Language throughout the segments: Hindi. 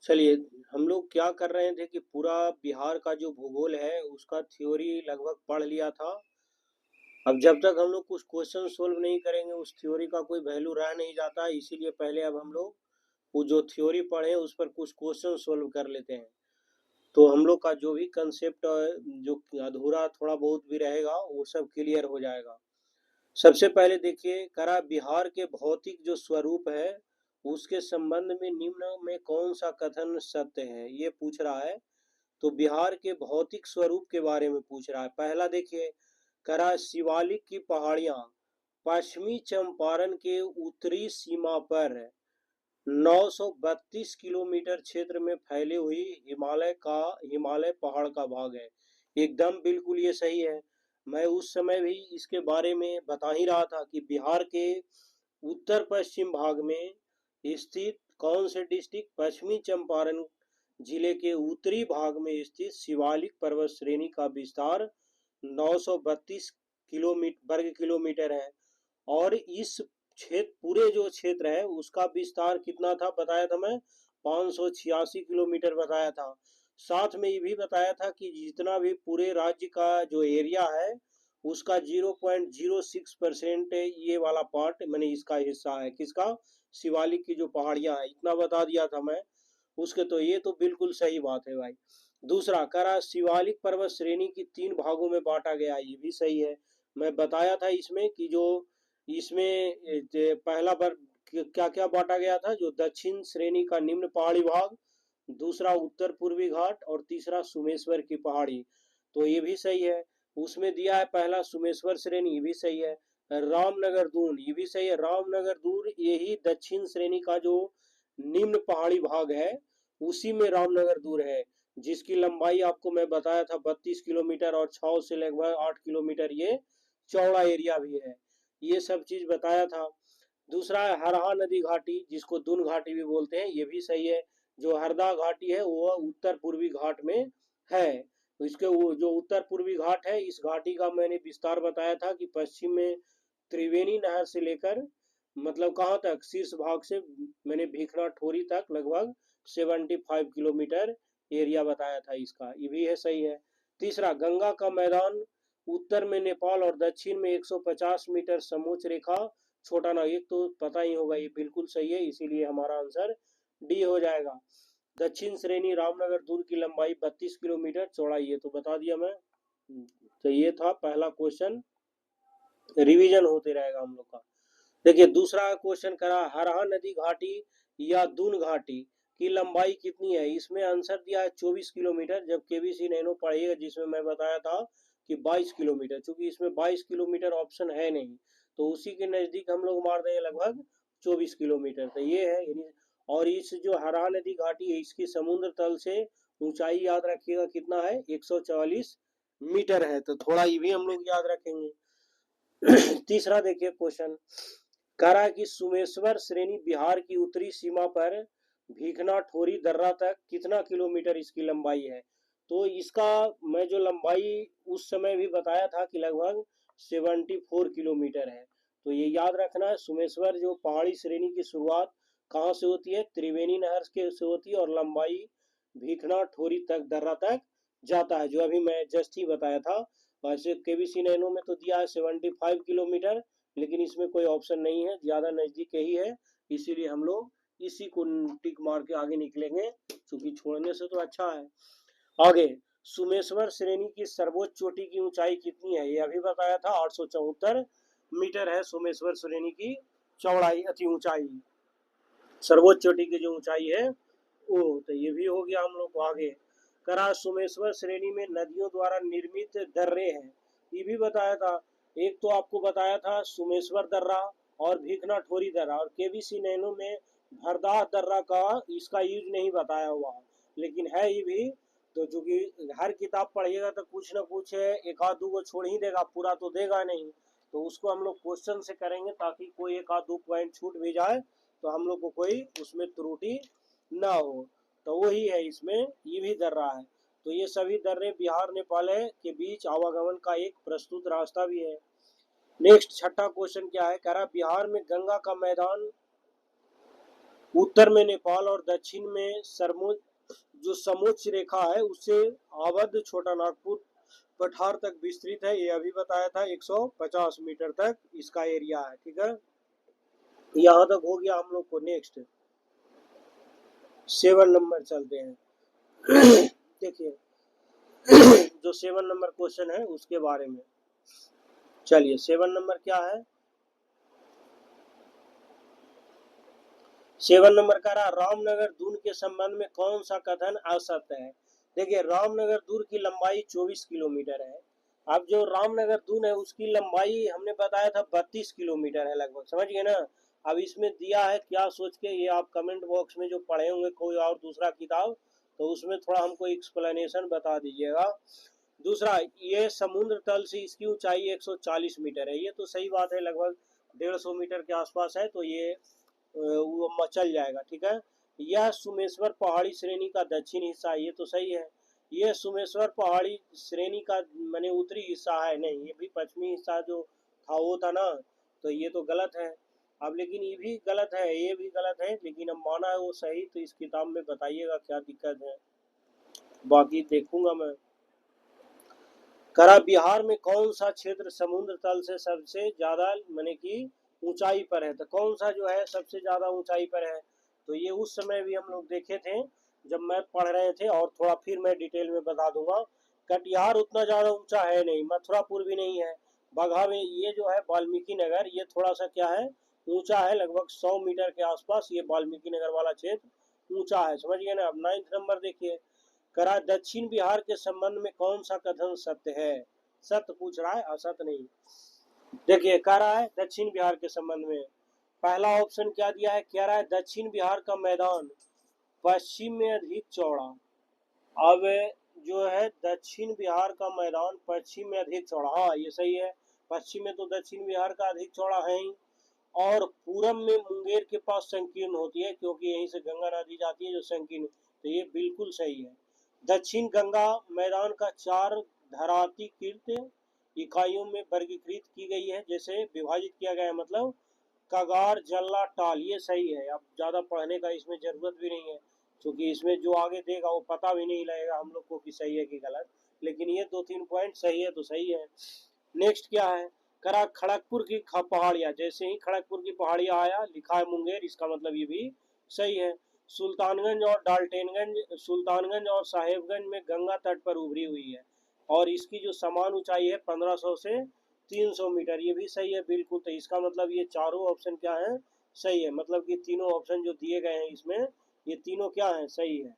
चलिए, हम लोग क्या कर रहे थे कि पूरा बिहार का जो भूगोल है उसका थ्योरी लगभग पढ़ लिया था। अब जब तक हम लोग कुछ क्वेश्चन सोल्व नहीं करेंगे उस थ्योरी का कोई वैल्यू रह नहीं जाता, इसीलिए पहले अब हम लोग वो जो थ्योरी पढ़े उस पर कुछ क्वेश्चन सोल्व कर लेते हैं। तो हम लोग का जो भी कंसेप्ट जो अधूरा थोड़ा बहुत भी रहेगा वो सब क्लियर हो जाएगा। सबसे पहले देखिए, करा बिहार के भौतिक जो स्वरूप है उसके संबंध में निम्न में कौन सा कथन सत्य है, ये पूछ रहा है। तो बिहार के भौतिक स्वरूप के बारे में पूछ रहा है। पहला देखिए, करा शिवालिक की पहाड़ियां पश्चिमी चंपारण के उत्तरी सीमा पर 932 किलोमीटर क्षेत्र में फैली हुई हिमालय पहाड़ का भाग है। एकदम बिल्कुल ये सही है। मैं उस समय भी इसके बारे में बता ही रहा था कि बिहार के उत्तर पश्चिम भाग में स्थित कौन से डिस्ट्रिक्ट, पश्चिमी चंपारण जिले के उत्तरी भाग में स्थित शिवालिक पर्वत श्रेणी का विस्तार 932 किलोमीटर वर्ग किलोमीटर है। और इस क्षेत्र, पूरे जो क्षेत्र है उसका विस्तार कितना था बताया था मैं, 586 किलोमीटर बताया था। साथ में ये भी बताया था कि जितना भी पूरे राज्य का जो एरिया है उसका 0.06% ये वाला पार्ट मैंने इसका हिस्सा है, किसका, शिवालिक की जो पहाड़ियां है, इतना बता दिया था मैं उसके। तो ये तो बिल्कुल सही बात है भाई। दूसरा, करा शिवालिक पर्वत श्रेणी की 3 भागों में बांटा गया, ये भी सही है। मैं बताया था इसमें कि जो इसमें पहला वर्ग क्या क्या बांटा गया था, जो दक्षिण श्रेणी का निम्न पहाड़ी भाग, दूसरा उत्तर पूर्वी घाट और तीसरा सुमेश्वर की पहाड़ी। तो ये भी सही है। उसमें दिया है पहला सुमेश्वर श्रेणी, ये भी सही है। रामनगर दून, ये भी सही है। रामनगर दून यही दक्षिण श्रेणी का जो निम्न पहाड़ी भाग है उसी में रामनगर दूर है, जिसकी लंबाई आपको मैं बताया था 32 किलोमीटर और 6 से लगभग 8 किलोमीटर ये चौड़ा एरिया भी है। ये सब चीज बताया था। दूसरा है हरहा नदी घाटी, जिसको दून घाटी भी बोलते हैं, ये भी सही है। जो हरदा घाटी है वो उत्तर पूर्वी घाट में है। तो इसके वो जो उत्तर पूर्वी घाट है, इस घाटी का मैंने विस्तार बताया था कि पश्चिम में त्रिवेणी नहर से लेकर मतलब कहाँ तक, शीर्ष भाग से मैंने भीखना ठोरी तक लगभग 75 किलोमीटर एरिया बताया था इसका, ये भी है सही है। तीसरा, गंगा का मैदान उत्तर में नेपाल और दक्षिण में 150 मीटर समोच्च रेखा छोटा नागिक, तो पता ही होगा, ये बिल्कुल सही है, इसीलिए हमारा आंसर डी हो जाएगा। दक्षिण श्रेणी रामनगर दूर की लंबाई 32 किलोमीटर चौड़ाई है, तो बता दिया मैं। तो ये था पहला क्वेश्चन, रिवीजन होते रहेगा हम लोग का। देखिए दूसरा क्वेश्चन करा, हरहा नदी घाटी या दून घाटी की लंबाई कितनी है। इसमें आंसर दिया है 24 किलोमीटर, जब केबीसी नैनो पढ़िएगा जिसमें मैं बताया था कि 22 किलोमीटर, चूंकि इसमें 22 किलोमीटर ऑप्शन है नहीं तो उसी के नजदीक हम लोग मार देंगे लगभग 24 किलोमीटर, तो ये है। और इस जो हरहा नदी घाटी है इसकी समुद्र तल से ऊंचाई याद रखिएगा कितना है, 144 मीटर है, तो थोड़ा ये भी हम लोग याद रखेंगे। तीसरा देखिए क्वेश्चन, करा कि सुमेश्वर श्रेणी बिहार की उत्तरी सीमा पर भीखना ठोरी दर्रा तक कितना किलोमीटर इसकी लंबाई है। तो इसका मैं जो लंबाई उस समय भी बताया था कि लगभग 74 किलोमीटर है। तो ये याद रखना है, सुमेश्वर जो पहाड़ी श्रेणी की शुरुआत कहाँ से होती है, त्रिवेणी नहर के से होती है और लंबाई भीखना ठोरी तक दर्रा तक जाता है, जो अभी मैं जस्ट ही बताया था। वैसे केबीसी नैनो में तो दिया है 75 किलोमीटर, लेकिन इसमें कोई ऑप्शन नहीं है, ज्यादा नजदीक यही है, इसीलिए हम लोग इसी को टिक मार के आगे निकलेंगे, क्योंकि छोड़ने से तो अच्छा है। आगे, सुमेश्वर श्रेणी की सर्वोच्च चोटी की ऊंचाई कितनी है, ये अभी बताया था 874 मीटर है सुमेश्वर श्रेणी की चौड़ाई, अति ऊंचाई, सर्वोच्च चोटी की जो ऊंचाई है वो। तो ये भी हो गया हम लोग को। आगे करा, सुमेश्वर श्रेणी में नदियों द्वारा निर्मित दर्रे हैं, ये भी बताया था। एक तो आपको बताया था सुमेश्वर दर्रा और भीखना ठोरी दर्रा, और केबीसी नैनो में भरदाह दर्रा का इसका यूज नहीं बताया हुआ, लेकिन है ये भी। तो चूंकि हर किताब पढ़िएगा तो कुछ ना कुछ एक आध दो को छोड़ ही देगा, पूरा तो देगा नहीं, तो उसको हम लोग क्वेश्चन से करेंगे ताकि कोई एक आध दो पॉइंट छूट भी जाए तो हम लोग को कोई उसमें त्रुटि ना हो। तो वही है, इसमें ये भी दर्रा है। तो ये सभी दर्रे बिहार नेपाल के बीच आवागमन का एक प्रस्तुत रास्ता भी है। नेक्स्ट छठा क्वेश्चन क्या है, कह रहा बिहार में गंगा का मैदान उत्तर में नेपाल और दक्षिण में जो समोच्च रेखा है उससे आबद्ध छोटा नागपुर पठार तक विस्तृत है। ये अभी बताया था 150 मीटर तक इसका एरिया है। ठीक है, यहाँ तक हो गया हम लोग को। नेक्स्ट 7 नंबर चलते हैं। देखिए जो 7 नंबर क्वेश्चन है उसके बारे में। चलिए 7 नंबर क्या है। 7 नंबर कह रहा रामनगर दून के संबंध में कौन सा कथन असत्य है। देखिए रामनगर दून की लंबाई 24 किलोमीटर है। अब जो रामनगर दून है उसकी लंबाई हमने बताया था 32 किलोमीटर है लगभग, समझ गए ना। अब इसमें दिया है क्या सोच के, ये आप कमेंट बॉक्स में जो पढ़े होंगे कोई और दूसरा किताब तो उसमें थोड़ा हमको एक्सप्लेनेशन बता दीजिएगा। दूसरा, ये समुद्र तल से इसकी ऊंचाई 140 मीटर है। ये तो सही बात है, लगभग 150 मीटर के आसपास है, तो ये वो मचल जाएगा। ठीक है, यह सुमेश्वर पहाड़ी श्रेणी का दक्षिण हिस्सा है। ये तो सही है, ये सुमेश्वर पहाड़ी श्रेणी का माने उत्तरी हिस्सा है नहीं, ये भी पश्चिमी हिस्सा जो था वो था ना, तो ये तो गलत है। अब लेकिन ये भी गलत है, ये भी गलत है, लेकिन अब माना है वो सही, तो इस किताब में बताइएगा क्या दिक्कत है, बाकी देखूंगा मैं। करा बिहार में कौन सा क्षेत्र समुद्र तल से सबसे ज्यादा माने की ऊंचाई पर है, तो कौन सा जो है सबसे ज्यादा ऊंचाई पर है, तो ये उस समय भी हम लोग देखे थे जब मैं पढ़ रहे थे, और थोड़ा फिर मैं डिटेल में बता दूंगा। कटिहार उतना ज्यादा ऊंचा है नहीं, मथुरापुर भी नहीं है, बगहा में ये जो है वाल्मीकि नगर, ये थोड़ा सा क्या है ऊंचा है, लगभग 100 मीटर के आसपास ये वाल्मीकि नगर वाला क्षेत्र ऊंचा है, समझ गए ना। अब 9th नंबर देखिए, करा दक्षिण बिहार के संबंध में कौन सा कथन सत्य है। सत्य पूछ रहा है, असत्य नहीं। देखिए कह रहा है दक्षिण बिहार के संबंध में, पहला ऑप्शन क्या दिया है, कह रहा है दक्षिण बिहार का मैदान पश्चिम में अधिक चौड़ा। अब जो है दक्षिण बिहार का मैदान पश्चिम में अधिक चौड़ा, हाँ ये सही है, पश्चिम में तो दक्षिण बिहार का अधिक चौड़ा है ही। और पूरब में मुंगेर के पास संकीर्ण होती है, क्योंकि यहीं से गंगा नदी जाती है जो संकीर्ण, तो ये बिल्कुल सही है। दक्षिण गंगा मैदान का 4 धरातीकृत इकाइयों में वर्गीकृत की गई है, जैसे विभाजित किया गया है, मतलब कगार जल्ला टाल, ये सही है। अब ज्यादा पढ़ने का इसमें जरूरत भी नहीं है, क्योंकि इसमें जो आगे देगा वो पता भी नहीं लगेगा हम लोग को कि सही है कि गलत, लेकिन ये 2-3 पॉइंट सही है तो सही है। नेक्स्ट क्या है, करा खड़गपुर की पहाड़ियां, जैसे ही खड़गपुर की पहाड़ियां आया लिखा है मुंगेर, इसका मतलब ये भी सही है। सुल्तानगंज और डाल्टनगंज, सुल्तानगंज और साहेबगंज में गंगा तट पर उभरी हुई है, और इसकी जो समान ऊंचाई है 1500 से 300 मीटर, ये भी सही है बिल्कुल। तो इसका मतलब ये चारों ऑप्शन क्या है, सही है, मतलब कि तीनों ऑप्शन जो दिए गए हैं इसमें ये तीनों क्या है, सही है,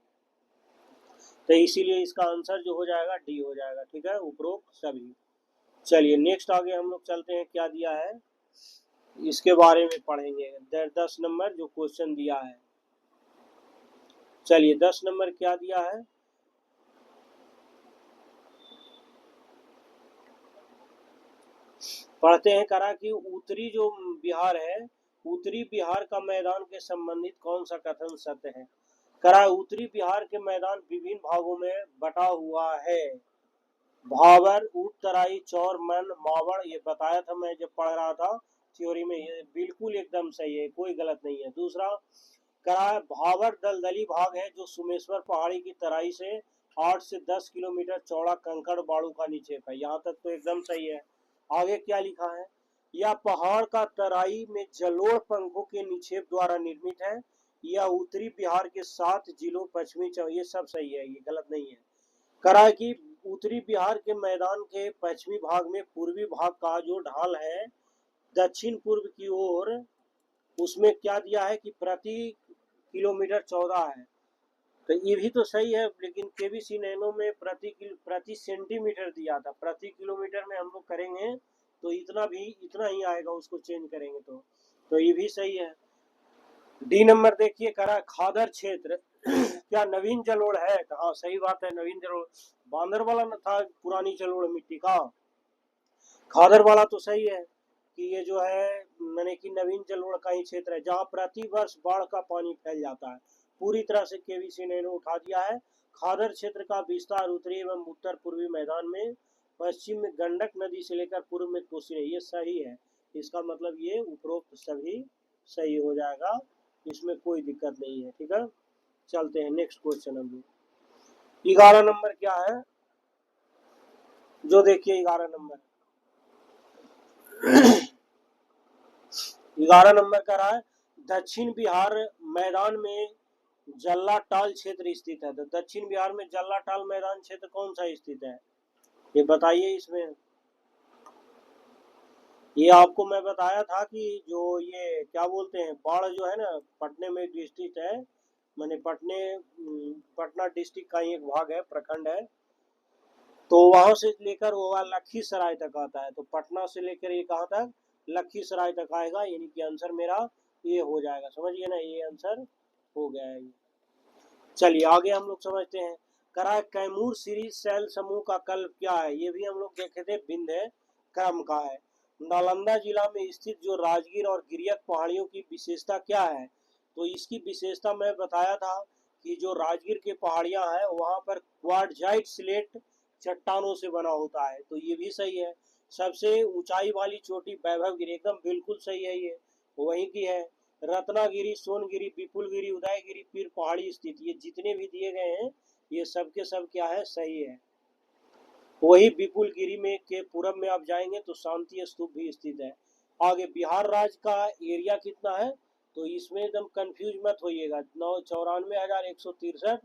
तो इसीलिए इसका आंसर जो हो जाएगा डी हो जाएगा। ठीक है, उपरोक्त सभी। चलिए नेक्स्ट आगे हम लोग चलते हैं, क्या दिया है इसके बारे में पढ़ेंगे। 10 नंबर जो क्वेश्चन दिया है, चलिए 10 नंबर क्या दिया है, पढ़ते हैं। करा कि उत्तरी जो बिहार है, उत्तरी बिहार का मैदान के संबंधित कौन सा कथन सत्य है। करा उत्तरी बिहार के मैदान विभिन्न भागों में बटा हुआ है, भावर, उत्तराई, चौर, मन, मावड़, ये बताया था मैं जब पढ़ रहा था थ्योरी में, ये बिल्कुल एकदम सही है, कोई गलत नहीं है। दूसरा करा भावर दलदली भाग है जो सुमेश्वर पहाड़ी की तराई से 8 से 10 किलोमीटर चौड़ा कंकड़ बाड़ू का निक्षेप है, यहाँ तक तो एकदम सही है। आगे क्या लिखा है, यह पहाड़ का तराई में जलोढ़ पंखों के निक्षेप द्वारा निर्मित है, यह उत्तरी बिहार के 7 जिलों पश्चिमी, ये सब सही है, ये गलत नहीं है। करा कि उत्तरी बिहार के मैदान के पश्चिमी भाग में पूर्वी भाग का जो ढाल है दक्षिण पूर्व की ओर, उसमें क्या दिया है कि प्रति किलोमीटर 14 है, तो ये भी तो सही है, लेकिन केबीसी नैनो में प्रति सेंटीमीटर दिया था, प्रति किलोमीटर में हम लोग करेंगे तो इतना ही आएगा, उसको चेंज करेंगे तो ये भी सही है। डी नंबर देखिए, करा खादर क्षेत्र क्या नवीन जलोढ़ है, हाँ सही बात है, नवीन जलोढ़, बांदर वाला न था पुरानी जलोढ़ मिट्टी का, खादर वाला तो सही है कि ये जो है मैंने कि नवीन जलोढ़ का ही क्षेत्र है जहाँ प्रति वर्ष बाढ़ का पानी फैल जाता है, पूरी तरह से केवीसी ने उठा दिया है। खादर क्षेत्र का विस्तार उत्तरी एवं उत्तर पूर्वी मैदान में, पश्चिम में गंडक नदी से लेकर पूर्व में कोसी, ये सही है, इसका मतलब ये उपरोक्त सभी सही हो जाएगा। इसमें कोई दिक्कत नहीं है। ठीक है, चलते हैं नेक्स्ट क्वेश्चन। हम लोग 11 नंबर क्या है, जो देखिए 11 नंबर 11 नंबर का रहा है, दक्षिण बिहार मैदान में जल्लाटाल क्षेत्र स्थित है। तो दक्षिण बिहार में जल्लाटाल मैदान क्षेत्र कौन सा स्थित है, ये बताइए। इसमें ये आपको मैं बताया था कि जो ये क्या बोलते हैं, बाढ़ जो है ना, पटने में डिस्ट्रिक्ट है, मैंने पटना डिस्ट्रिक्ट का ही एक भाग है, प्रखंड है। तो वहां से लेकर वो लखीसराय तक आता है। तो पटना से लेकर ये कहाँ तक, लखीसराय तक आएगा, यानी कि आंसर मेरा ये हो जाएगा। समझिए ना, ये आंसर हो गया है। चलिए आगे हम लोग समझते हैं। करा कैमूर सीरीज सेल समूह का कल्प क्या है, ये भी हम लोग देखे थे, बिंद है, क्रम का है। नालंदा जिला में स्थित जो राजगीर और गिरियक पहाड़ियों की विशेषता क्या है, तो इसकी विशेषता मैं बताया था कि जो राजगीर के पहाड़ियां हैं वहां पर क्वार्टजाइट स्लेट चट्टानों से बना होता है। तो ये भी सही है। सबसे ऊंचाई वाली चोटी वैभवगिरी, एकदम बिल्कुल सही है, ये वहीं की है। रत्नागिरी, सोनगिरी, विपुलगिरी, उदयगिरी, पीर पहाड़ी स्थित, ये जितने भी दिए गए हैं ये सब के सब क्या है, सही है। वही विपुलगिरी में के पूरब में आप जाएंगे तो शांति स्तूप भी स्थित है। आगे बिहार राज्य का एरिया कितना है, तो इसमें एकदम कंफ्यूज मत होइएगा, 94,163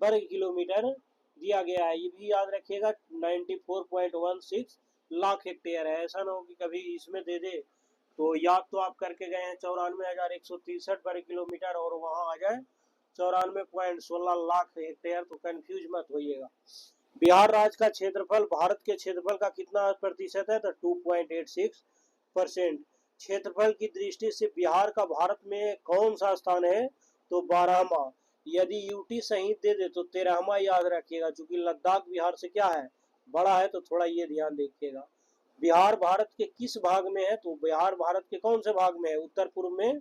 वर्ग किलोमीटर दिया गया है। ये भी याद रखिएगा, 94.16 लाख हेक्टेयर है। ऐसा ना हो कि कभी इसमें दे दे, तो याद तो आप करके गए हैं 94,163 वर्ग किलोमीटर और वहां आ जाए 94.16 लाख हेक्टेयर, तो कंफ्यूज मत होइएगा। बिहार राज्य का क्षेत्रफल भारत के क्षेत्रफल का कितना प्रतिशत है, तो 2.86%। क्षेत्रफल की दृष्टि से बिहार का भारत में कौन सा स्थान है, तो 12वां। यदि यूटी सही दे दे तो 13वां याद रखिएगा, क्योंकि लद्दाख बिहार से क्या है, बड़ा है, तो थोड़ा ये ध्यान देखिएगा। बिहार भारत के किस भाग में है, तो बिहार भारत के कौन से भाग में है, उत्तर पूर्व में।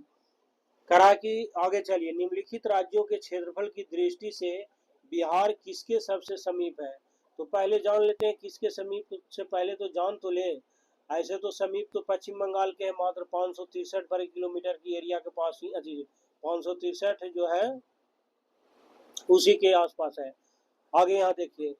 करा की आगे चलिए, निम्नलिखित राज्यों के क्षेत्रफल की दृष्टि से बिहार किसके सबसे समीप है, तो पहले जान लेते हैं किसके समीप से, पहले तो जान तो ले। ऐसे तो समीप तो पश्चिम बंगाल के मात्र 563 वर्ग किलोमीटर की एरिया के पास ही, 563 जो है उसी के आसपास है। आगे यहाँ देखिए,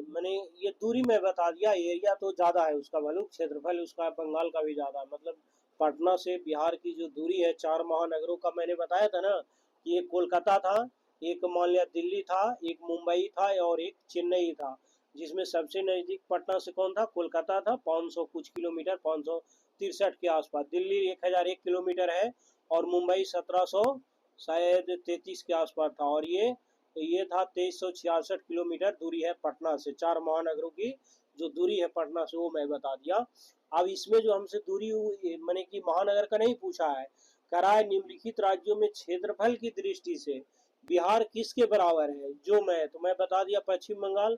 मैंने ये दूरी में बता दिया, एरिया तो ज्यादा है उसका, वैल्यू क्षेत्रफल उसका बंगाल का भी ज्यादा, मतलब पटना से बिहार की जो दूरी है, 4 महानगरों का मैंने बताया था ना, कि एक कोलकाता था, एक मान लिया दिल्ली था, एक मुंबई था और एक चेन्नई था। जिसमें सबसे नजदीक पटना से कौन था, कोलकाता था, 500 कुछ किलोमीटर, 563 के आसपास। दिल्ली 1001 किलोमीटर है और मुंबई 1700 शायद 33 के आसपास था। और ये था 2366 किलोमीटर दूरी है पटना से। 4 महानगरों की जो दूरी है पटना से वो मैं बता दिया। अब इसमें जो हमसे दूरी मैंने कि महानगर का नहीं पूछा है, करा निम्नलिखित राज्यों में क्षेत्रफल की दृष्टि से बिहार किसके बराबर है, जो मैं बता दिया पश्चिम बंगाल।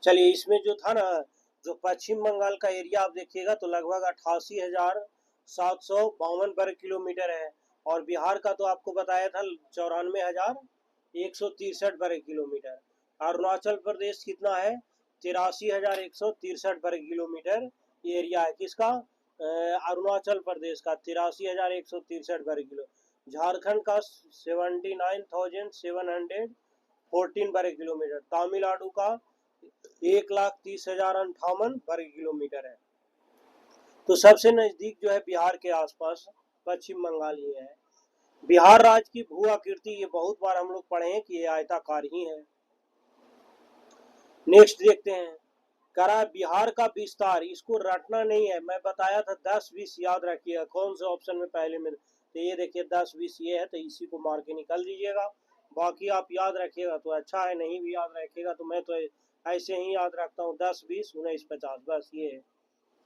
चलिए इसमें जो था ना, जो पश्चिम बंगाल का एरिया आप देखिएगा तो लगभग 88,752 वर्ग किलोमीटर है। और बिहार का तो आपको बताया था 94,163 वर्ग किलोमीटर। अरुणाचल प्रदेश कितना है, 83,163 वर्ग किलोमीटर एरिया है किसका, अरुणाचल प्रदेश का 83,163 वर्ग किलो। झारखंड का 79,714 वर्ग किलोमीटर। तमिलनाडु का 1,30,058 वर्ग किलोमीटर है। तो सबसे नजदीक जो है बिहार के आसपास पश्चिम बंगाल ही है। बिहार राज्य की भू आकृति, ये बहुत बार हम लोग पढ़े हैं कि ये आयताकार ही है। नेक्स्ट देखते हैं, करा बिहार का विस्तार, इसको रटना नहीं है, मैं बताया था 10-20 याद रखिएगा, कौन से ऑप्शन में पहले में, तो ये देखिए 10-20 ये है, तो इसी को मार के निकल दीजिएगा। बाकी आप याद रखिएगा तो अच्छा है, नहीं भी याद रखिएगा तो मैं तो ऐसे ही याद रखता हूँ, 10-20-19-50, बस ये है।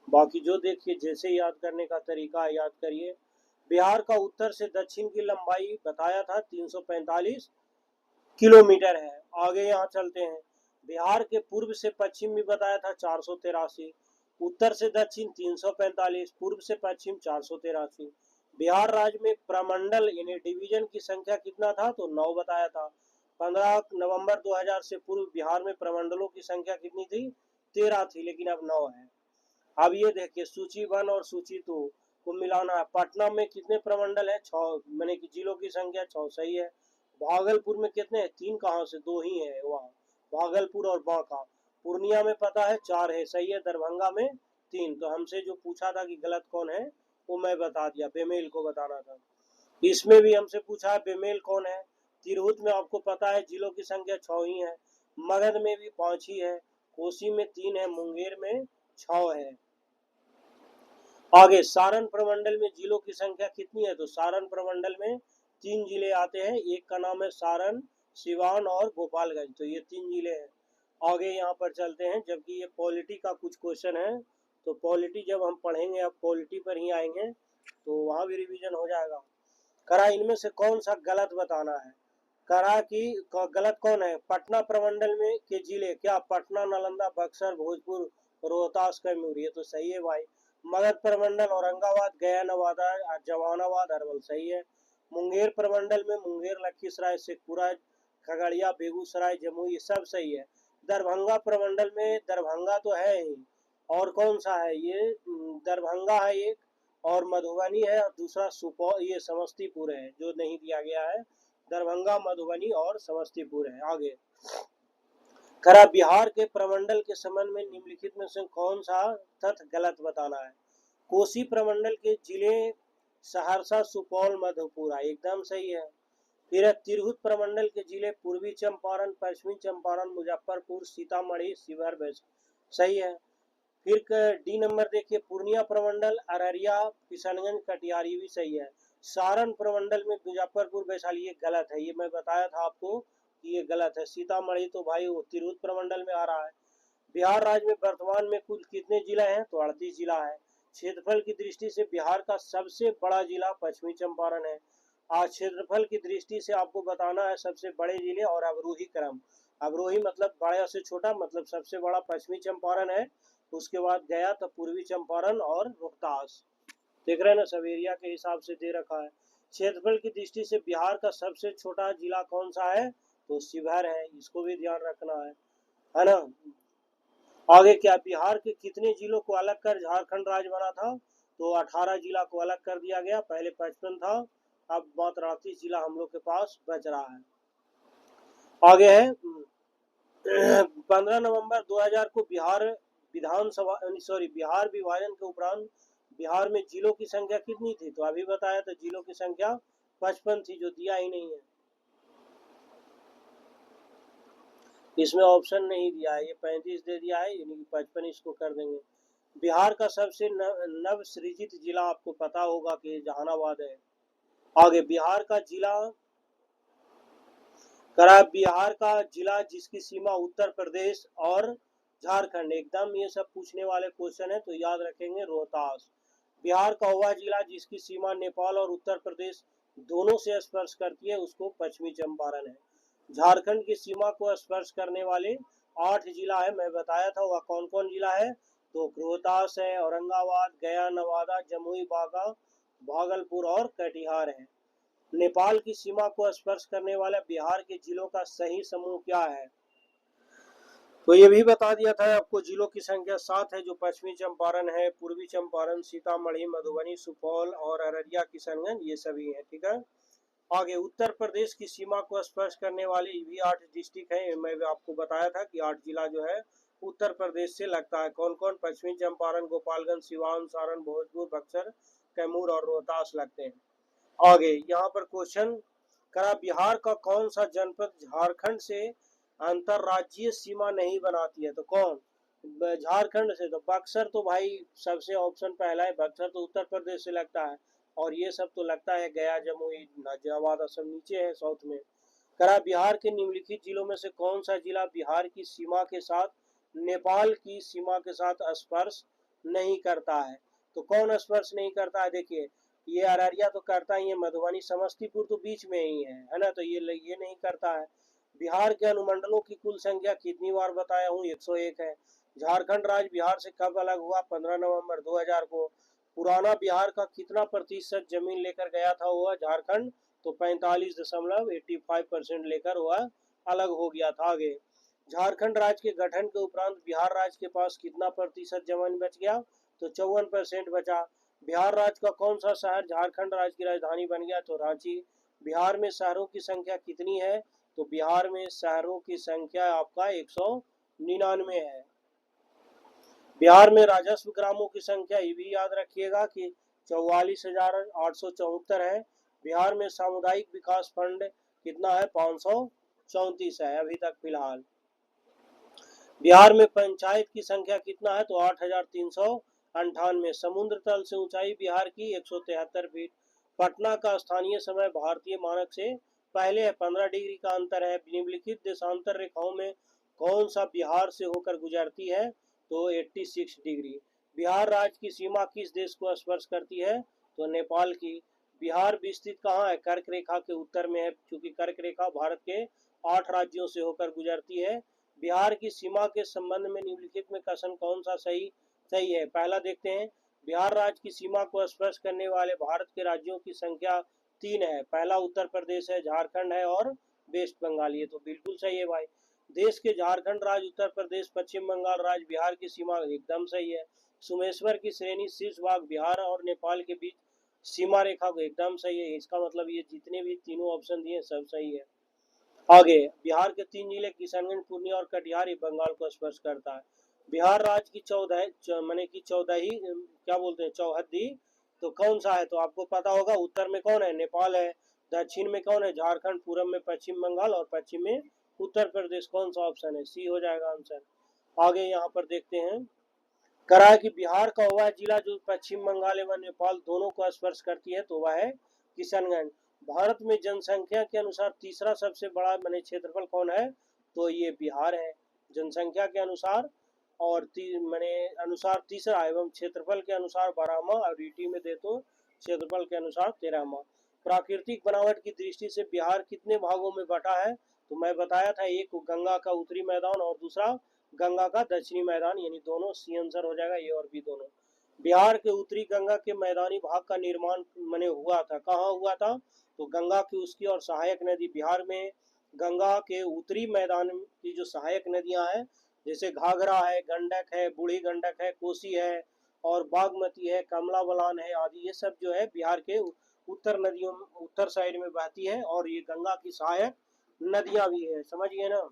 बाकी जो देखिए जैसे याद करने का तरीका है याद करिए। बिहार का उत्तर से दक्षिण की लंबाई बताया था 345 किलोमीटर है। आगे यहाँ चलते हैं, बिहार के पूर्व से पश्चिम भी बताया था 483, उत्तर से दक्षिण 345, पूर्व से पश्चिम 483। बिहार राज्य में प्रमंडल यानी डिवीजन की संख्या कितना था, तो 9 बताया था। 15 नवंबर 2000 से पूर्व बिहार में प्रमंडलों की संख्या कितनी थी, 13 थी, लेकिन अब 9 है। अब ये देखिए सूची 1 और सूची 2 को मिलाना है। पटना में कितने प्रमंडल है? 6, मैंने कि जिलों की संख्या 6, सही है। भागलपुर में कितने हैं? 3, कहाँ से? 2 ही है वहाँ, भागलपुर और बांका। पूर्णिया में पता है 4 है, सही है। दरभंगा में 3। तो हमसे जो पूछा था कि गलत कौन है वो मैं बता दिया, बेमेल को बताना था। इसमें भी हमसे पूछा है बेमेल कौन है। तिरहुत में आपको पता है जिलों की संख्या 6 ही है। मगध में भी 5 ही है। कोसी में 3 है। मुंगेर में 6 है। आगे सारण प्रमंडल में जिलों की संख्या कितनी है? तो सारण प्रमंडल में 3 जिले आते हैं। एक का नाम है सारण, सिवान और गोपालगंज। तो ये 3 जिले हैं। आगे यहाँ पर चलते हैं, जबकि ये पॉलिटी का कुछ क्वेश्चन है। तो पॉलिटी जब हम पढ़ेंगे, अब पॉलिटी पर ही आएंगे तो वहाँ भी रिवीजन हो जाएगा। करा इनमें से कौन सा गलत बताना है। करा की गलत कौन है? पटना प्रमंडल में के जिले क्या? पटना, नालंदा, बक्सर, भोजपुर, रोहतास, कैमूर। ये तो सही है भाई। मगध प्रमंडल औरंगाबाद, गया, नवादा, जवानाबाद, अरवल, सही है। मुंगेर प्रमंडल में मुंगेर, लखीसराय, शेखपुरा, खगड़िया, बेगूसराय, जमुई, ये सब सही है। दरभंगा प्रमंडल में दरभंगा तो है ही, और कौन सा है? ये दरभंगा है एक, और मधुबनी है, और दूसरा सुपौल, ये समस्तीपुर है जो नहीं दिया गया है। दरभंगा, मधुबनी और समस्तीपुर है। आगे खरा बिहार के प्रमंडल के संबंध में निम्नलिखित में से कौन सा तथ्य गलत बताना है। कोसी प्रमंडल के जिले सहरसा, सुपौल, मधेपुरा, एकदम सही है। फिर है तिरहुत प्रमंडल के जिले पूर्वी चंपारण, पश्चिमी चंपारण, मुजफ्फरपुर, सीतामढ़ी, शिवहर, वैशाली, सही है। फिर डी नंबर देखिए, पूर्णिया प्रमंडल अररिया, किशनगंज, कटिहार, ये भी सही है। सारण प्रमंडल में मुजफ्फरपुर, वैशाली, ये गलत है। ये मैं बताया था आपको कि ये गलत है। सीतामढ़ी तो भाई वो तिरहुत प्रमंडल में आ रहा है। बिहार राज्य में वर्तमान में कुल कितने जिला हैं? तो 38 जिला है। क्षेत्रफल की दृष्टि से बिहार का सबसे बड़ा जिला पश्चिमी चंपारण है। आज क्षेत्रफल की दृष्टि से आपको बताना है सबसे बड़े जिले और अवरोही क्रम। अवरोही मतलब बड़ा से छोटा, मतलब सबसे बड़ा पश्चिमी चंपारण है, उसके बाद गया, तो पूर्वी चंपारण और रोहतास। देख रहे हैं ना, सब एरिया के हिसाब से दे रखा है। क्षेत्रफल की दृष्टि से बिहार का सबसे छोटा जिला कौन सा है? तो शिवहर है, इसको भी ध्यान रखना है ना। आगे क्या, बिहार के कितने जिलों को अलग कर झारखंड राज्य बना था? तो 18 जिला को अलग कर दिया गया। पहले 55 था, अब मात्र 38 जिला हम लोग के पास बच रहा है। आगे है 15 नवंबर 2000 को बिहार विभाजन के उपरांत बिहार में जिलों की संख्या कितनी थी? तो अभी बताया था जिलों की संख्या 55 थी, जो दिया ही नहीं है। इसमें ऑप्शन नहीं दिया है, ये 35 दे दिया है, यानी 55 इसको कर देंगे। बिहार का सबसे नव सृजित जिला आपको पता होगा कि जहानाबाद है। आगे बिहार का जिला जिसकी सीमा उत्तर प्रदेश और झारखंड, एकदम ये सब पूछने वाले क्वेश्चन है तो याद रखेंगे, रोहतास। बिहार का वह जिला जिसकी सीमा नेपाल और उत्तर प्रदेश दोनों से स्पर्श करती है, उसको पश्चिमी चंपारण है। झारखंड की सीमा को स्पर्श करने वाले 8 जिला है, मैं बताया था वह कौन कौन जिला है। तो रोहतास है, औरंगाबाद, गया, नवादा, जमुई, बांका, भागलपुर और कटिहार है। नेपाल की सीमा को स्पर्श करने वाले बिहार के जिलों का सही समूह क्या है? तो ये भी बता दिया था आपको, जिलों की संख्या 7 है, जो पश्चिमी चंपारण है, पूर्वी चंपारण, सीतामढ़ी, मधुबनी, सुपौल और अररिया, किशनगंज, ये सभी है। ठीक है। आगे उत्तर प्रदेश की सीमा को स्पर्श करने वाले भी 8 डिस्ट्रिक्ट हैं। मैं आपको बताया था कि 8 जिला जो है उत्तर प्रदेश से लगता है। कौन कौन? पश्चिमी चंपारण, गोपालगंज, सिवान, सारण, भोजपुर, बक्सर, कैमूर और रोहतास लगते हैं। आगे यहाँ पर क्वेश्चन करा, बिहार का कौन सा जनपद झारखंड से अंतरराज्यीय सीमा नहीं बनाती है? तो कौन? झारखंड से तो बक्सर, तो भाई सबसे ऑप्शन पहला है, बक्सर तो उत्तर प्रदेश से लगता है। और ये सब तो लगता है गया, जमुई, नवादा सब नीचे है साउथ में। करा बिहार के निम्नलिखित जिलों में से कौन सा जिला बिहार की सीमा के साथ नेपाल की सीमा के साथ स्पर्श नहीं करता है? तो कौन स्पर्श नहीं करता है? देखिए, ये अररिया तो करता ही है, मधुबनी, समस्तीपुर तो बीच में ही है ना, तो ये नहीं करता है। बिहार के अनुमंडलों की कुल संख्या कितनी बार बताया हूँ? 101 है। झारखंड राज्य बिहार से कब अलग हुआ? 15 नवंबर 2000 को। पुराना बिहार का कितना प्रतिशत जमीन लेकर गया था वह झारखंड? तो 45.85% लेकर वह अलग हो गया था। आगे झारखंड राज्य के गठन के उपरांत बिहार राज्य के पास कितना प्रतिशत जमीन बच गया? तो 54% बचा। बिहार राज्य का कौन सा शहर झारखंड राज्य की राजधानी बन गया? तो रांची। बिहार में शहरों की संख्या कितनी है? तो बिहार में शहरों की संख्या आपका 199 है। बिहार में राजस्व ग्रामों की संख्या ये भी याद रखिएगा कि 44,874 है। बिहार में सामुदायिक विकास फंड कितना है? 534 है अभी तक फिलहाल। बिहार में पंचायत की संख्या कितना है? तो 8,398। समुद्र तल से ऊंचाई बिहार की 173 फीट। पटना का स्थानीय समय भारतीय मानक से पहले है। 15 डिग्री का अंतर है। निम्नलिखित देशांतर रेखाओं में कौन सा बिहार से होकर गुजरती है? तो 86 डिग्री। बिहार राज्य की सीमा किस देश को स्पर्श करती है? तो नेपाल की। बिहार विस्तृत कहाँ है? कर्क रेखा के उत्तर में है, क्योंकि कर्क रेखा भारत के 8 राज्यों से होकर गुजरती है। बिहार की सीमा के संबंध में निम्नलिखित में कथन कौन सा सही है? पहला देखते हैं, बिहार राज्य की सीमा को स्पर्श करने वाले भारत के राज्यों की संख्या 3 है। पहला उत्तर प्रदेश है, झारखंड है और वेस्ट बंगाल। ये तो बिल्कुल सही है भाई। देश के झारखंड राज्य, उत्तर प्रदेश, पश्चिम बंगाल राज्य, बिहार की सीमा एकदम सही है। सुमेश्वर की श्रेणी शीर्ष भाग बिहार और नेपाल के बीच सीमा रेखा को एकदम सही है। इसका मतलब ये जितने भी तीनों ऑप्शन दिए सब सही है। आगे, बिहार के 3 जिले किशनगंज, पूर्णिया और कटिहार बंगाल को स्पर्श करता है। बिहार राज्य की 14 माने की 14 क्या बोलते हैं, चौहद्दी, तो कौन सा है? तो आपको पता होगा। उत्तर में कौन है? नेपाल है। दक्षिण में कौन है? झारखंड। पूर्व में पश्चिम बंगाल और पश्चिम में उत्तर प्रदेश। कौन सा ऑप्शन है? सी हो जाएगा आंसर। आगे यहाँ पर देखते हैं, करा है कि बिहार का वह जिला जो पश्चिम बंगाल एवं नेपाल दोनों को स्पर्श करती है, तो वह है किशनगंज। भारत में जनसंख्या के अनुसार तीसरा सबसे बड़ा माने क्षेत्रफल कौन है? तो ये बिहार है जनसंख्या के अनुसार, और माने अनुसार तीसरा एवं क्षेत्रफल के अनुसार 12वां, और रीटी में दे तो क्षेत्रफल के अनुसार 13वां। प्राकृतिक बनावट की दृष्टि से बिहार कितने भागों में बटा है? तो मैं बताया था, एक गंगा का उत्तरी मैदान और दूसरा गंगा का दक्षिणी मैदान, यानी दोनों सी आंसर हो जाएगा, ए और बी दोनों। बिहार के उत्तरी गंगा के मैदानी भाग का निर्माण मने हुआ था, कहाँ हुआ था? तो गंगा की उसकी और सहायक नदी। बिहार में गंगा के उत्तरी मैदान की जो सहायक नदियां हैं, जैसे घाघरा है, गंडक है, बूढ़ी गंडक है, कोसी है और बागमती है, कमला बलान है आदि, ये सब जो है बिहार के उत्तर नदियों, उत्तर साइड में बहती है, और ये गंगा की सहायक नदियां भी है। समझ गए ना?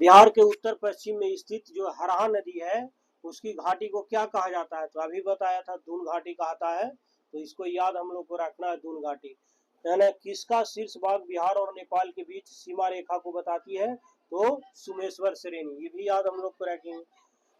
बिहार के उत्तर पश्चिम में स्थित जो हरहा नदी है, उसकी घाटी को क्या कहा जाता है? तो अभी बताया था, दून घाटी कहता है। तो इसको याद हम लोग को रखना है, दून घाटी। यानी किसका शीर्ष भाग बिहार और नेपाल के बीच सीमा रेखा को बताती है? तो सुमेश्वर श्रेणी, ये भी याद हम लोग को रखेंगे।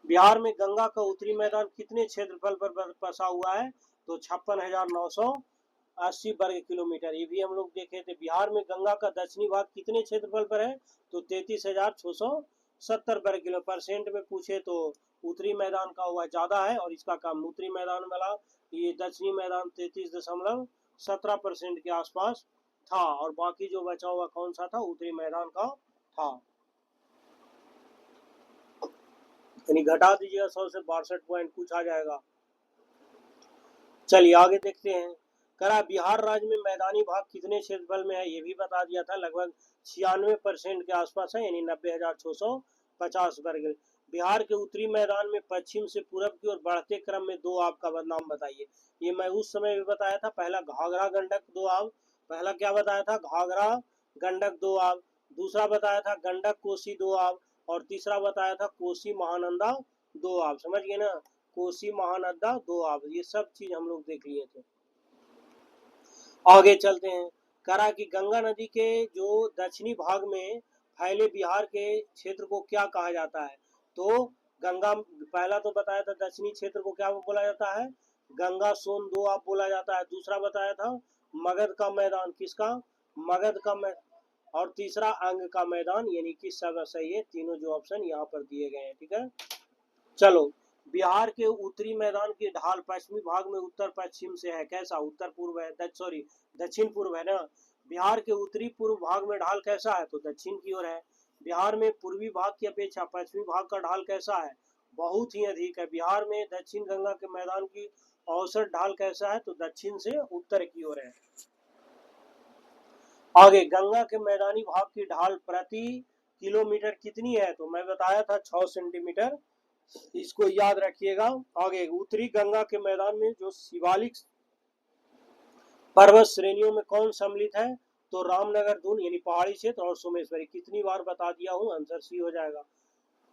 बिहार में गंगा का उत्तरी मैदान कितने क्षेत्रफल पर बसा हुआ है? तो 56,980 वर्ग किलोमीटर। ये भी हम लोग देखे थे। बिहार में गंगा का दक्षिणी भाग कितने क्षेत्रफल पर है? तो 33,670 वर्ग किलो। परसेंट में पूछे तो उत्तरी मैदान का हुआ ज्यादा है, और इसका कम। उत्तरी मैदान वाला ये दक्षिणी मैदान 33.17% के आसपास था, और बाकी जो बचा हुआ कौन सा था? उत्तरी मैदान का था। यानी घटा दीजिएगा 100 से 62 पॉइंट कुछ आ जाएगा। चलिए आगे देखते हैं। करा बिहार राज्य में मैदानी भाग कितने क्षेत्रफल में है? ये भी बता दिया था, लगभग 96% के आसपास है, यानी 90,650 वर्ग। बिहार के उत्तरी मैदान में पश्चिम से पूरब की ओर बढ़ते क्रम में दो आब का नाम बताइए। ये मैं उस समय भी बताया था। पहला घाघरा गंडक दो आब, पहला क्या बताया था? घाघरा गंडक दो आब। दूसरा बताया था गंडक कोसी दो आब, और तीसरा बताया था कोसी महानंदा दो आब। समझ गए ना? कोसी महानंदा दो आब, ये सब चीज हम लोग देख लिए थे। आगे चलते हैं। करा कि गंगा नदी के जो दक्षिणी भाग में फैले बिहार के क्षेत्र को क्या कहा जाता है? तो गंगा, पहला तो बताया था दक्षिणी क्षेत्र को क्या बोला जाता है? गंगा सोन दो आप बोला जाता है। दूसरा बताया था मगध का मैदान, किसका? मगध का मैदान। और तीसरा अंग का मैदान, यानी कि सब सही है, तीनों जो ऑप्शन यहाँ पर दिए गए हैं। ठीक है, चलो। बिहार के उत्तरी मैदान की ढाल पश्चिमी भाग में उत्तर पश्चिम से है, कैसा? उत्तर पूर्व है, सॉरी दक्षिण पूर्व है ना। बिहार के उत्तरी पूर्व भाग में ढाल कैसा है? तो दक्षिण की ओर है। बिहार में पूर्वी भाग की अपेक्षा पश्चिमी भाग का ढाल कैसा है? बहुत ही अधिक है। बिहार में दक्षिण गंगा के मैदान की औसत ढाल कैसा है? तो दक्षिण से उत्तर की ओर है। आगे, गंगा के मैदानी भाग की ढाल प्रति किलोमीटर कितनी है? तो मैं बताया था 6 सेंटीमीटर इसको याद रखिएगा। आगे उत्तरी गंगा के मैदान में जो शिवालिक पर्वत श्रेणियों में कौन सम्मिलित है? तो रामनगर धुन यानी पहाड़ी क्षेत्र और सोमेश्वरी। कितनी बार बता दिया हूं, आंसर सी हो जाएगा।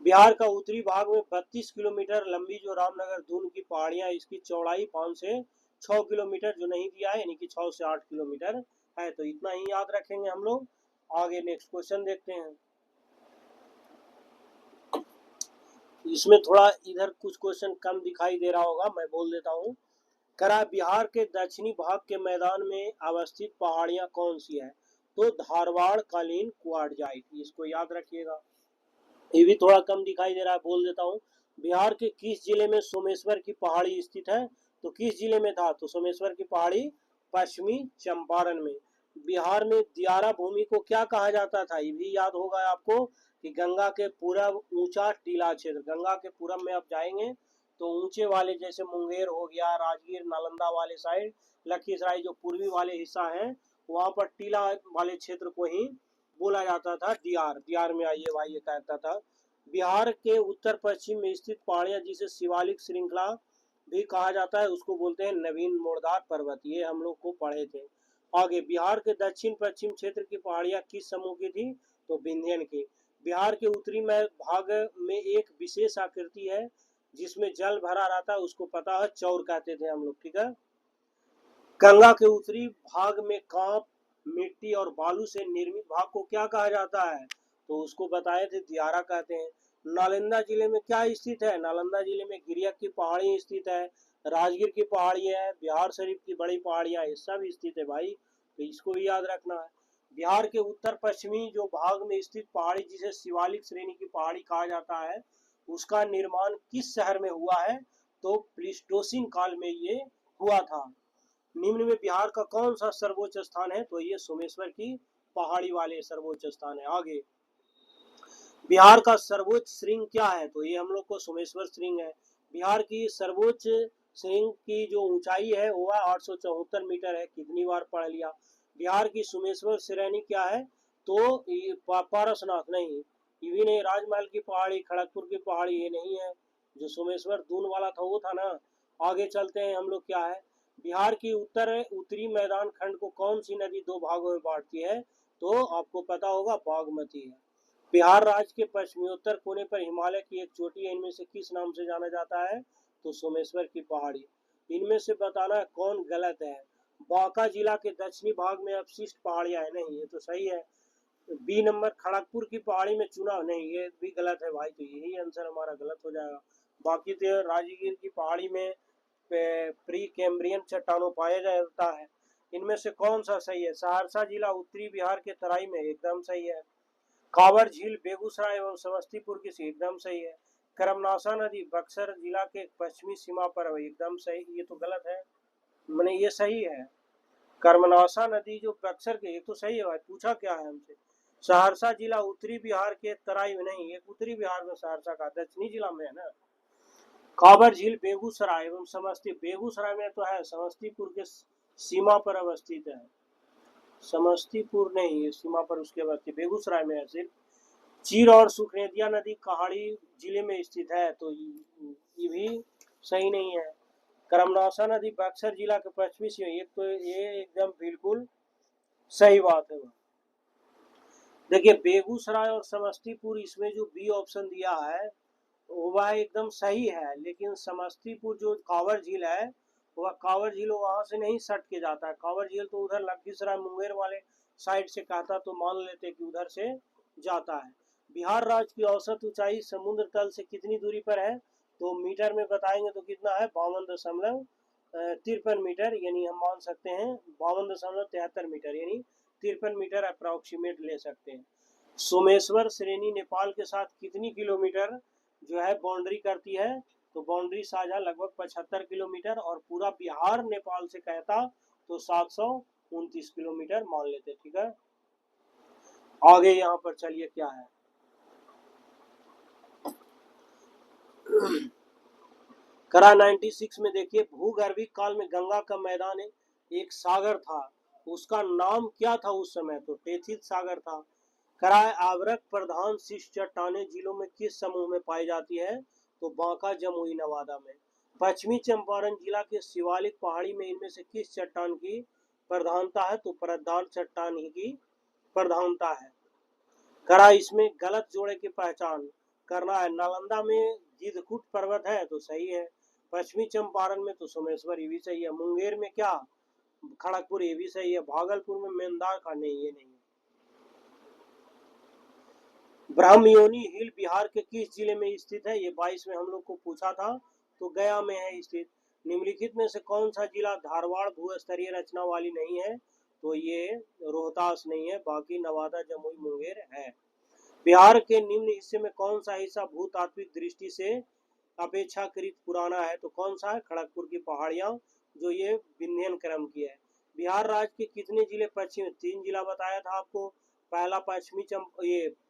बिहार का उत्तरी भाग में 32 किलोमीटर लंबी जो रामनगर धुन की पहाड़ियां, इसकी चौड़ाई 5 से 6 किलोमीटर जो नहीं दिया है, यानी कि 6 से 8 किलोमीटर है। तो इतना ही याद रखेंगे हम लोग। आगे नेक्स्ट क्वेश्चन देखते हैं। इसमें थोड़ा इधर कुछ क्वेश्चन कम दिखाई दे रहा होगा, मैं बोल देता हूँ। करा बिहार के दक्षिणी भाग के मैदान में अवस्थित पहाड़ियां कौन सी है? तो धारवाड़ कालीन क्वार्टजाइट, इसको याद रखिएगा। ये भी थोड़ा कम दिखाई दे रहा है, बोल देता हूँ। बिहार के किस जिले में सोमेश्वर की पहाड़ी स्थित है? तो किस जिले में था? तो सोमेश्वर की पहाड़ी पश्चिमी चंपारण में। बिहार में दियारा भूमि को क्या कहा जाता था? ये भी याद होगा आपको कि गंगा के पूरब ऊंचा टीला क्षेत्र। गंगा के पूरब में आप जाएंगे तो ऊंचे वाले जैसे मुंगेर हो गया, राजगीर, नालंदा वाले साइड, लखीसराय जो पूर्वी वाले हिस्सा है, वहां पर टीला वाले क्षेत्र को ही बोला जाता था दियार। दियार में आइए भाई, ये कहता था। बिहार के उत्तर पश्चिम में स्थित पहाड़ियां जिसे शिवालिक श्रृंखला भी कहा जाता है, उसको बोलते हैं नवीन मोड़दार पर्वत। ये हम लोग को पढ़े थे। आगे बिहार के दक्षिण पश्चिम क्षेत्र की पहाड़ियां किस समूह की थी? तो विंध्यन की। बिहार के उत्तरी में भाग में एक विशेष आकृति है जिसमें जल भरा रहता है, उसको पता है चौर कहते थे हम लोग, ठीक है। गंगा के उत्तरी भाग में कांप, मिट्टी और बालू से निर्मित भाग को क्या कहा जाता है? तो उसको बताए थे दियारा कहते हैं। नालंदा जिले में क्या स्थित है? नालंदा जिले में गिरियक की पहाड़ी स्थित है, राजगीर की पहाड़ी है, बिहार शरीफ की बड़ी पहाड़ियां, ये सब स्थित है भाई, तो इसको भी याद रखना है। बिहार के उत्तर पश्चिमी जो भाग में स्थित पहाड़ी जिसे शिवालिक श्रेणी की पहाड़ी कहा जाता है, उसका निर्माण किस शहर में हुआ है? तो प्लीस्टोसिन काल में ये हुआ था। निम्न में बिहार का कौन सा सर्वोच्च स्थान है? तो ये सोमेश्वर की पहाड़ी वाले सर्वोच्च स्थान है। आगे बिहार का सर्वोच्च श्रृंग क्या है? तो ये हम लोग को सोमेश्वर श्रृंग है। बिहार की सर्वोच्च श्रृंग की जो ऊंचाई है वो 874 मीटर है। कितनी बार पढ़ लिया। बिहार की सोमेश्वर श्रेणी क्या है? तो पारसनाथ नहीं, ये भी नहीं। राजमहल की पहाड़ी, खड़गपुर की पहाड़ी, ये नहीं है। जो सोमेश्वर दून वाला था वो था ना। आगे चलते हैं हम लोग, क्या है। बिहार की उत्तरी मैदान खंड को कौन सी नदी दो भागों में बांटती है? तो आपको पता होगा, बागमती है। बिहार राज्य के पश्चिमोत्तर कोने पर हिमालय की एक चोटी है, इनमें से किस नाम से जाना जाता है? तो सोमेश्वर की पहाड़ी। इनमें से बताना है कौन गलत है। बांका जिला के दक्षिणी भाग में अवशिष्ट पहाड़ियां है, नहीं, ये तो सही है। बी नंबर खड़गपुर की पहाड़ी में चुनाव, नहीं, ये भी गलत है भाई, तो यही आंसर हमारा गलत हो जाएगा। बाकी तो राजगीर की पहाड़ी में प्री कैम्ब्रियन चट्टानों पाया जाता है। इनमें से कौन सा सही है? सहरसा जिला उत्तरी बिहार के तराई में, एकदम सही है। कांवर झील बेगूसराय एवं समस्तीपुर की, एकदम सही है। करमनाशा नदी बक्सर जिला के पश्चिमी सीमा पर है, एकदम सही। ये तो गलत है, मैंने ये सही है। कर्मनाशा नदी जो बक्सर के, ये तो सही है भाई, पूछा क्या है हमसे। सहरसा जिला उत्तरी बिहार के तराई में, नहीं, ये उत्तरी बिहार में सहरसा का दक्षिणी जिला में है ना। कांवर झील बेगूसराय एवं बेगूसराय में तो है, समस्तीपुर के सीमा पर अवस्थित है। समस्तीपुर नहीं, ये सीमा पर उसके बाद बेगूसराय में है सिर्फ। चीर और सुखनेदिया नदी कहाड़ी जिले में स्थित है, तो ये भी सही नहीं है। करमनाशा नदी बक्सर जिला के पश्चिमी से, एक तो ये एकदम बिल्कुल सही बात है। देखिए बेगूसराय और समस्तीपुर, इसमें जो बी ऑप्शन दिया है वह एकदम सही है, लेकिन समस्तीपुर जो कांवर झील है, वह कांवर झील वहां से नहीं सट के जाता है। कांवर झील तो उधर लखीसराय मुंगेर वाले साइड से कहता तो मान लेते कि उधर से जाता है। बिहार राज्य की औसत ऊंचाई समुद्र तल से कितनी दूरी पर है? तो मीटर में बताएंगे तो कितना है, 52.53 मीटर, यानी हम मान सकते हैं 52.73 मीटर, यानी 53 मीटर अप्रोक्सीमेट ले सकते हैं। सोमेश्वर श्रेणी नेपाल के साथ कितनी किलोमीटर जो है बाउंड्री करती है? तो बाउंड्री साझा लगभग 75 किलोमीटर, और पूरा बिहार नेपाल से कहता तो 729 किलोमीटर मान लेते, ठीक है। आगे यहाँ पर चलिए क्या है। करा 96 में देखिए, भूगर्भिक काल में गंगा का मैदान एक सागर था, उसका नाम क्या था उस समय? तो टेथित सागर था। कराए आवरक प्रधान शिष्ट चट्टाने जिलों में किस समूह में पाई जाती है? तो बांका जमुई नवादा में। पश्चिमी चंपारण जिला के शिवालिक पहाड़ी में इनमें से किस चट्टान की प्रधानता है? तो प्रधान चट्टान ही की प्रधानता है। करा इसमें गलत जोड़े की पहचान करना है। नालंदा में गिद्धकूट पर्वत है तो सही है। पश्चिमी चंपारण में तो सोमेश्वर, ये भी सही है। मुंगेर में क्या? खड़गपुर, ये भी सही है। भागलपुर में मेंदार का, नहीं ये नहीं है। ब्राह्मयोनी हिल बिहार के किस जिले में स्थित है? ये 22 में हम लोग को पूछा था, तो गया में है स्थित। निम्नलिखित में से कौन सा जिला धारवाड़ भूस्तरीय रचना वाली नहीं है? तो ये रोहतास नहीं है, बाकी नवादा जमुई मुंगेर है। बिहार के निम्न हिस्से में कौन सा हिस्सा भूतात्विक दृष्टि से अपेक्षाकृत पुराना है? तो कौन सा है? खड़गपुर की पहाड़ियां, जो ये विंध्यन क्रम की है। बिहार राज्य के कितने जिले पश्चिम? 3 जिला बताया था आपको। पहला पश्चिमी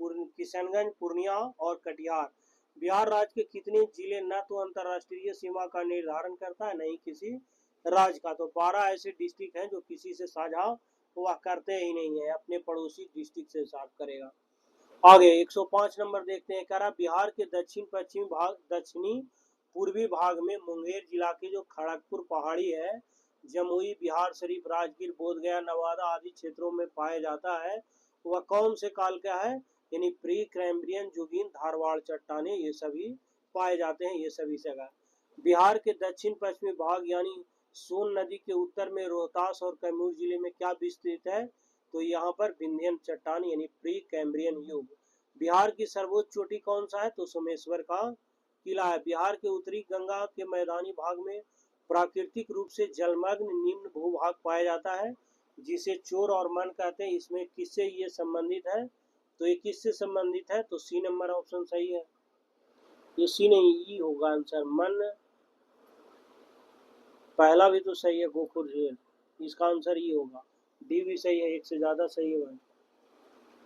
किशनगंज, पूर्णिया और कटिहार। बिहार राज्य के कितने जिले न तो अंतरराष्ट्रीय सीमा का निर्धारण करता है, नहीं किसी राज्य का? तो 12 ऐसे डिस्ट्रिक्ट हैं जो किसी से साझा वह करते ही नहीं है, अपने पड़ोसी डिस्ट्रिक्ट से साझा करेगा। आगे 105 नंबर देखते हैं। कह रहा बिहार के दक्षिण पश्चिमी भाग, दक्षिणी पूर्वी भाग में मुंगेर जिला के जो खड़गपुर पहाड़ी है, जमुई, बिहार शरीफ, राजगीर, बोधगया, नवादा आदि क्षेत्रों में पाया जाता है, वह कौन से काल का है? यानी प्री कैम्ब्रियन, जुगीन, धारवाड़ चट्टाने, ये सभी पाए जाते हैं ये सभी जगह। बिहार के दक्षिण पश्चिमी भाग यानी सोन नदी के उत्तर में रोहतास और कैमूर जिले में क्या विस्तृत है? तो यहाँ पर विंध्यन चट्टान यानी प्री कैम्ब्रियन युग। बिहार की सर्वोच्च चोटी कौन सा है? तो सोमेश्वर का किला है। बिहार के उत्तरी गंगा के मैदानी भाग में प्राकृतिक रूप से जलमग्न निम्न भूभाग पाया जाता है, जिसे चोर और मन कहते हैं। इसमें किससे ये संबंधित है? तो ये किससे संबंधित है? तो सी नंबर ऑप्शन सही है। ये सी नहीं, ई होगा आंसर। मन पहला भी तो सही है, गोखुर झील, इसका आंसर ई होगा। डी भी सही है, एक से ज्यादा सही है भाई,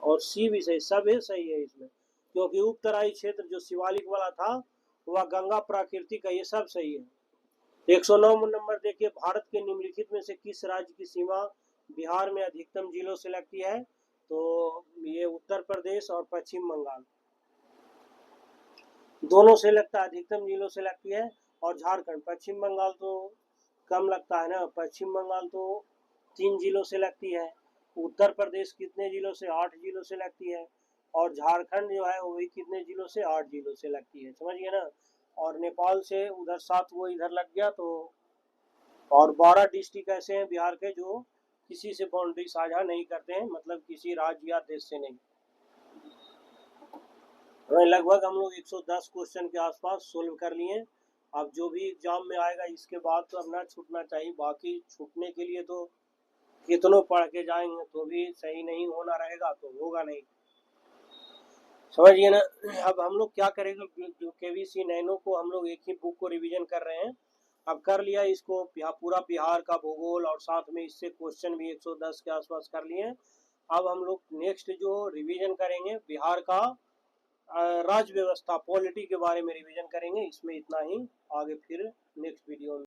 और सी भी सही, सब है सही है इसमें, क्योंकि उपतराई क्षेत्र जो शिवालिक वाला था वह गंगा प्राकृतिक है, ये सब सही है। 109 नंबर देखिए। भारत के निम्नलिखित में से किस राज्य की सीमा बिहार में अधिकतम जिलों से लगती है? तो ये उत्तर प्रदेश और पश्चिम बंगाल दोनों से लगता है, अधिकतम जिलों से लगती है। और झारखंड, पश्चिम बंगाल तो कम लगता है ना, पश्चिम बंगाल तो 3 जिलों से लगती है। उत्तर प्रदेश कितने जिलों से? 8 जिलों से लगती है। और झारखंड जो है वो भी कितने जिलों से? 8 जिलों से लगती है, समझिए ना। और नेपाल से उधर 7 वो इधर लग गया, तो और 12 डिस्ट्रिक्ट ऐसे हैं बिहार के जो किसी से बाउंड्री साझा नहीं करते हैं, मतलब किसी राज्य या देश से नहीं। लगभग हम लोग 110 क्वेश्चन के आसपास सोल्व कर लिए। अब जो भी एग्जाम में आएगा इसके बाद तो अब ना छूटना चाहिए, बाकी छूटने के लिए तो कितनों पढ़ के जाएंगे तो भी सही नहीं होना रहेगा, तो होगा नहीं, समझिए ना। अब हम लोग क्या करेंगे, जो केवीसी नैनो को हम लोग एक ही बुक को रिवीजन कर रहे हैं। अब कर लिया इसको पूरा बिहार का भूगोल, और साथ में इससे क्वेश्चन भी 110 के आसपास कर लिए। अब हम लोग नेक्स्ट जो रिवीजन करेंगे बिहार का राज्य व्यवस्था, पॉलिटी के बारे में रिवीजन करेंगे। इसमें इतना ही, आगे फिर नेक्स्ट वीडियो में